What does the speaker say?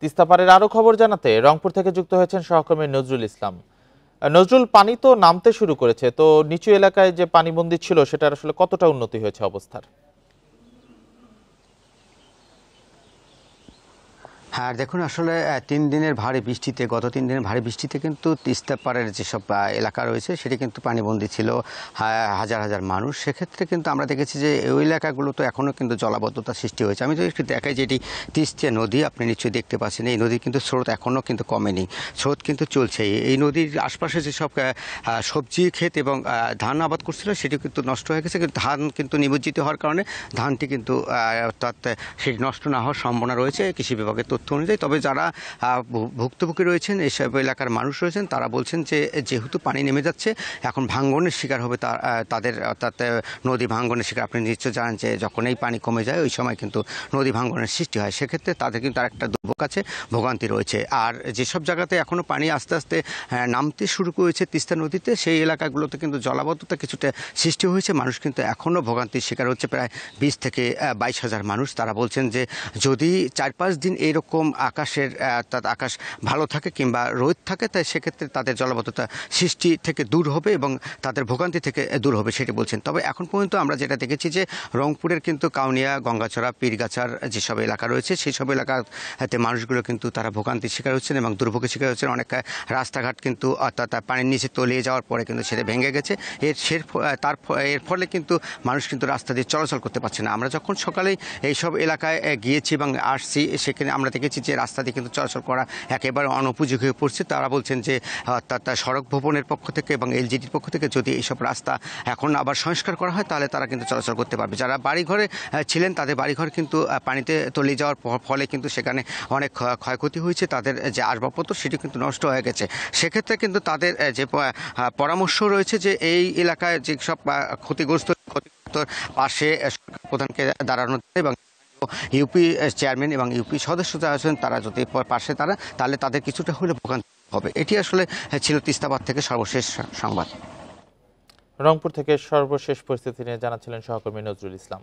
তিস্তা পারের আরো খবর জানাতে রংপুর থেকে যুক্ত হয়েছেন সহকর্মী নজরুল ইসলাম। নজরুল, পানি তো নামতে শুরু করেছে, তো নিচু এলাকায় যে পানিবন্দী ছিল সেটার আসলে কতটা উন্নতি হয়েছে অবস্থার? হ্যাঁ, দেখুন আসলে ৩ দিনের ভারী বৃষ্টিতে গত ৩ দিনের ভারী বৃষ্টিতে কিন্তু তিস্তা পাড়ের যেসব এলাকা রয়েছে সেটি কিন্তু পানিবন্দী ছিল হাজার হাজার মানুষ। সেক্ষেত্রে কিন্তু আমরা দেখেছি যে ওই এলাকাগুলো তো এখনও কিন্তু জলাবদ্ধতা সৃষ্টি হয়েছে। আমি যদি একটু দেখাই যে এটি তিস্তা নদী, আপনি নিশ্চয়ই দেখতে পাচ্ছেন। এই নদীর কিন্তু স্রোত এখনও কিন্তু কমেনি, স্রোত কিন্তু চলছেই। এই নদীর আশপাশে যেসব সবজি ক্ষেত এবং ধান আবাদ করছিল সেটি কিন্তু নষ্ট হয়ে গেছে। কিন্তু ধান কিন্তু নিমজ্জিত হওয়ার কারণে ধানটি কিন্তু অর্থাৎ সেটি নষ্ট না হওয়ার সম্ভাবনা রয়েছে কৃষি বিভাগের তথ্য অনুযায়ী। তবে যারা ভুক্তভোগী রয়েছেন, এইসব এলাকার মানুষ রয়েছেন, তারা বলছেন যে যেহেতু পানি নেমে যাচ্ছে এখন ভাঙ্গনের শিকার হবে তাদের, অর্থাৎ নদী ভাঙ্গনের শিকার। আপনি নিশ্চয় জানেন যে যখন এই পানি কমে যায় ওই সময় কিন্তু নদী ভাঙ্গনের সৃষ্টি হয়। সেক্ষেত্রে তাদের কিন্তু আরেকটা দুর্ভোগ আছে, ভোগান্তি রয়েছে। আর যেসব জায়গাতে এখনও পানি আস্তে আস্তে নামতে শুরু করেছে তিস্তা নদীতে, সেই এলাকাগুলোতে কিন্তু জলাবদ্ধতা কিছুটা সৃষ্টি হয়েছে। মানুষ কিন্তু এখনও ভোগান্তির শিকার হচ্ছে, প্রায় ২০ থেকে ২২ হাজার মানুষ। তারা বলছেন যে যদি ৪-৫ দিন এইরকম আকাশ ভালো থাকে কিংবা রোদ থাকে, তাই সেক্ষেত্রে তাদের জলাবদ্ধতা সৃষ্টি থেকে দূর হবে এবং তাদের ভোগান্তি থেকে দূর হবে, সেটি বলছেন। তবে এখন পর্যন্ত আমরা যেটা দেখেছি যে রংপুরের কিন্তু কাউনিয়া, গঙ্গাচড়া, পীরগাছার যেসব এলাকা রয়েছে সেই সব এলাকাতে মানুষগুলো কিন্তু তারা ভোগান্তির শিকার হচ্ছেন এবং দুর্ভোগের শিকার হচ্ছেন। অনেক রাস্তাঘাট কিন্তু অর্থাৎ পানির নিচে তলিয়ে যাওয়ার পরে কিন্তু সেটা ভেঙে গেছে। এর ফলে কিন্তু মানুষ কিন্তু রাস্তা দিয়ে চলাচল করতে পারছে না। আমরা যখন সকালেই এইসব এলাকায় গিয়েছি এবং আসছি, সেখানে আমরা দেখেছি যে রাস্তা দিয়ে কিন্তু চলাচল করা একেবারে অনুপযোগী হয়ে পড়ছে। তারা বলছেন যে অর্থাৎ সড়ক ভবনের পক্ষ থেকে এবং এলজিডির পক্ষ থেকে যদি এইসব রাস্তা এখন আবার সংস্কার করা হয় তাহলে তারা কিন্তু চলাচল করতে পারবে। যারা বাড়িঘরে ছিলেন তাদের বাড়িঘর কিন্তু পানিতে তলিয়ে যাওয়ার ফলে কিন্তু সেখানে অনেক ক্ষয়ক্ষতি হয়েছে, তাদের যে আসবাবপত্র সেটি কিন্তু নষ্ট হয়ে গেছে। সেক্ষেত্রে কিন্তু তাদের যে পরামর্শ রয়েছে যে এই এলাকায় যে সব ক্ষতিগ্রস্ত পাশে প্রধানকে দাঁড়ানো এবং ইউপি চেয়ারম্যান এবং ইউপি সদস্য যারা আছেন তারা যদি পাশে তাহলে তাদের কিছুটা হলে ভোগান্তি হবে। এটি আসলে ছিল তিস্তাপার থেকে সর্বশেষ সংবাদ। রংপুর থেকে সর্বশেষ পরিস্থিতি নিয়ে জানাচ্ছিলেন সহকর্মী নজরুল ইসলাম।